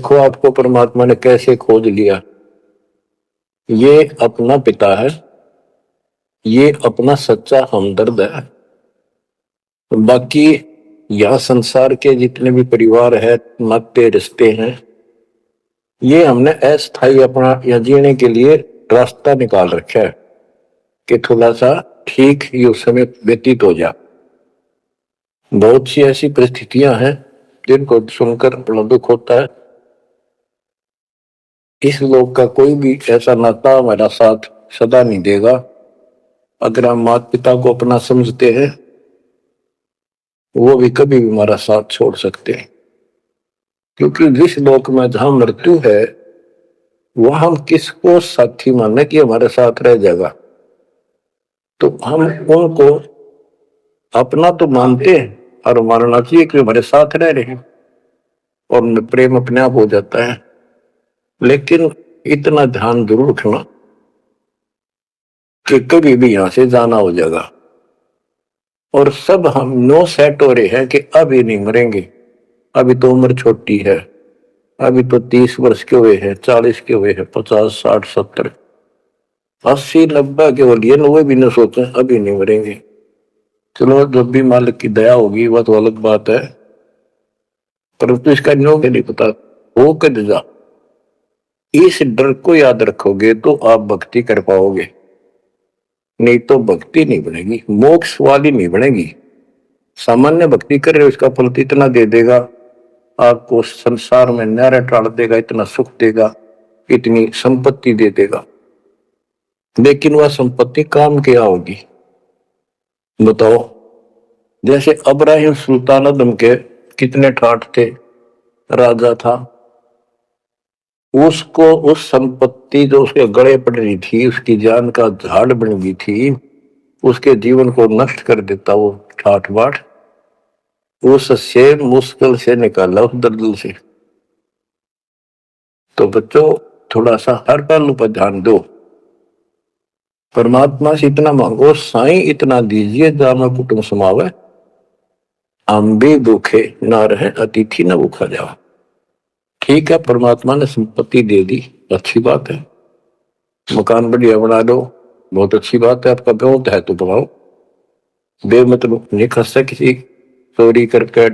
देखो आपको परमात्मा ने कैसे खोज लिया। ये अपना पिता है, ये अपना सच्चा हमदर्द है। बाकी यह संसार के जितने भी परिवार है, नाते रिश्ते हैं, ये हमने अस्थायी अपना या जीने के लिए रास्ता निकाल रखा है कि थोड़ा सा ठीक ये उस समय व्यतीत हो जा। बहुत सी ऐसी परिस्थितियां हैं जिनको सुनकर बड़ा दुख होता है। इस लोक का कोई भी ऐसा नाता हमारा साथ सदा नहीं देगा। अगर हम माता पिता को अपना समझते हैं, वो भी कभी भी हमारा साथ छोड़ सकते हैं, क्योंकि जिस लोक में जहां मृत्यु है वह हम किसको साथी माने कि हमारे साथ रह जाएगा। तो हम उनको अपना तो मानते हैं और मानना चाहिए कि हमारे साथ रह रहे हैं और उनमें प्रेम अपने आप हो जाता है। लेकिन इतना ध्यान जरूर रखना कि कभी भी यहां से जाना हो जाएगा। और सब हम नो सेट हो रहे हैं कि अभी नहीं मरेंगे, अभी तो उम्र छोटी है, अभी तो 30 वर्ष के हुए हैं, 40 के हुए हैं, 50, 60, 70, 80, 90 के हो लिए, 90 भी न सोचे अभी नहीं मरेंगे। चलो जब भी मालिक की दया होगी वह तो अलग बात है, परंतु इसका न्यो के नहीं पता हो कर जा। इस डर को याद रखोगे तो आप भक्ति कर पाओगे, नहीं तो भक्ति नहीं बनेगी, मोक्ष वाली नहीं बनेगी। सामान्य भक्ति कर रहे हो, इसका फल तो इतना दे देगा, आपको संसार में न्यारा टाल देगा, इतना सुख देगा, इतनी संपत्ति दे देगा। लेकिन वह संपत्ति काम क्या होगी बताओ। जैसे अब्राहिम सुल्तान अदम के कितने ठाठ थे, राजा था, उसको उस संपत्ति जो उसके गले पड़ रही थी, उसकी जान का झाड़ बन गई थी, उसके जीवन को नष्ट कर देता वो ठाठ बाट, उससे मुश्किल से निकाला उस दलदल से। तो बच्चों थोड़ा सा हर पहलू पर ध्यान दो। परमात्मा से इतना मांगो, साईं इतना दीजिए जाना कुटुंब समावे, हम भी भूखे ना रहे अतिथि न भूखा जाओ। ठीक है, परमात्मा ने संपत्ति दे दी, अच्छी बात है, मकान बढ़िया बना दो, बहुत अच्छी बात है, आपका बहुत है तो बनाओ, बेमतलब नहीं खर्चा किसी चोरी करके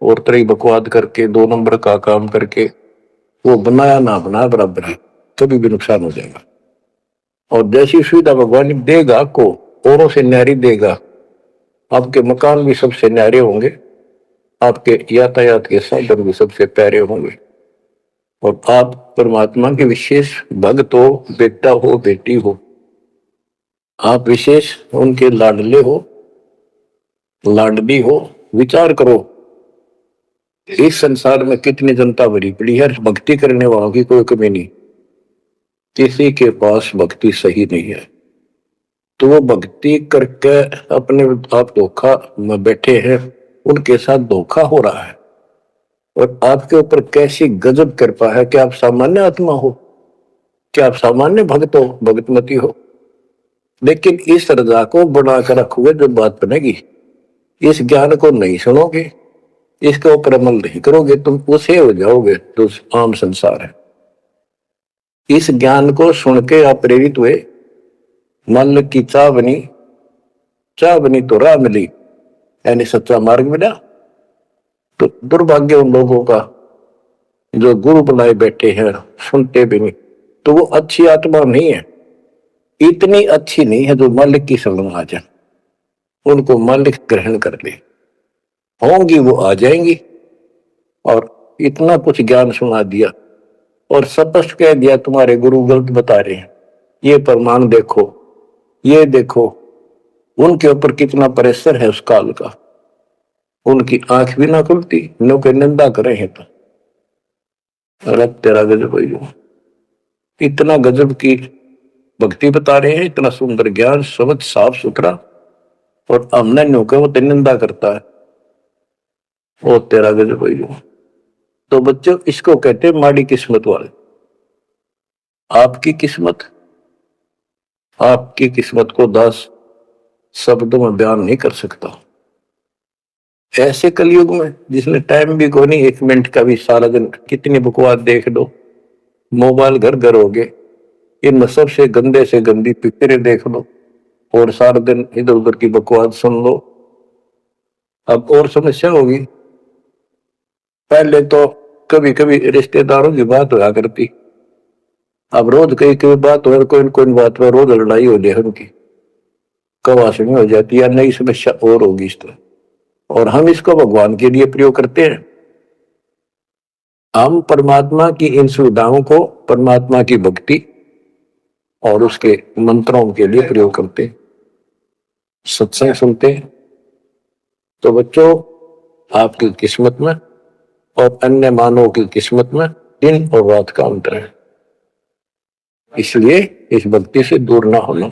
और तरह बकवाद करके 2 नंबर का काम करके, वो बनाया ना बनाया बराबर है, कभी भी नुकसान हो जाएगा। और जैसी सुविधा भगवान देगा आपको, औरों से न्यारी देगा, आपके मकान भी सबसे न्यारे होंगे, आपके यातायात के साधन भी सबसे प्यारे होंगे, और आप परमात्मा के विशेष भक्त हो, बेटा हो, बेटी हो, आप विशेष उनके लाडले हो, लाडली हो। विचार करो इस संसार में कितनी जनता भरी पड़ी है, भक्ति करने वालों की कोई कमी नहीं, किसी के पास भक्ति सही नहीं है। तो वो भक्ति करके अपने आप धोखा में बैठे हैं, उनके साथ धोखा हो रहा है। और आपके ऊपर कैसी गजब कृपा है कि आप सामान्य आत्मा हो, क्या आप सामान्य भक्त हो, भगतमती हो, लेकिन इस रजा को बनाकर रखोगे जो बात बनेगी। इस ज्ञान को नहीं सुनोगे, इसके ऊपर अमल नहीं करोगे, तुम उसे हो जाओगे जो आम संसार है। इस ज्ञान को सुन के आप प्रेरित हुए, मन की चाह बनी, चाह बनी तो राह मिली, यानी सच्चा मार्ग मिला। तो दुर्भाग्य उन लोगों का जो गुरु बनाए बैठे हैं, सुनते भी नहीं, तो वो अच्छी आत्मा नहीं है, इतनी अच्छी नहीं है जो मालिक की शरण आ जाए, उनको मालिक ग्रहण कर ले, होंगी वो आ जाएंगी। और इतना कुछ ज्ञान सुना दिया और स्पष्ट कह दिया तुम्हारे गुरु गलत बता रहे हैं, ये प्रमाण देखो, ये देखो। उनके ऊपर कितना प्रेशर है उस काल का, उनकी आंख भी ना खुलती, नो के निंदा करे हैं तो अरे तेरा गजब है, इतना गजब की भक्ति बता रहे हैं, इतना सुंदर ज्ञान, समझ साफ सुथरा, और हमने नो के वो निंदा करता है, वो तेरा गजब है। तो बच्चों इसको कहते हैं माड़ी किस्मत वाले। आपकी किस्मत, आपकी किस्मत को 10 शब्दों में बयान नहीं कर सकता। ऐसे कलयुग में जिसने टाइम भी को नहीं, 1 मिनट का भी, सारा दिन कितनी बकवास देख लो, मोबाइल घर घर हो गए, इन सबसे गंदे से गंदी पिक्चरें देख लो और सारा दिन इधर उधर की बकवास सुन लो। अब और समस्या होगी। पहले तो कभी कभी रिश्तेदारों की बात हुआ करती, अब रोज कई कई बात हो, कोई कोई बात पर रोज लड़ाई हो जाए उनकी, कवासनी हो जाती है, नई समस्या और होगी इस तरह। और हम इसको भगवान के लिए प्रयोग करते हैं। हम परमात्मा की इन सुविधाओं को परमात्मा की भक्ति और उसके मंत्रों के लिए प्रयोग करते हैं, सत्संग सुनते हैं। तो बच्चों, आपकी किस्मत में और अन्य मानवों की किस्मत में दिन और रात का अंतर है, इसलिए इस भक्ति से दूर ना होना।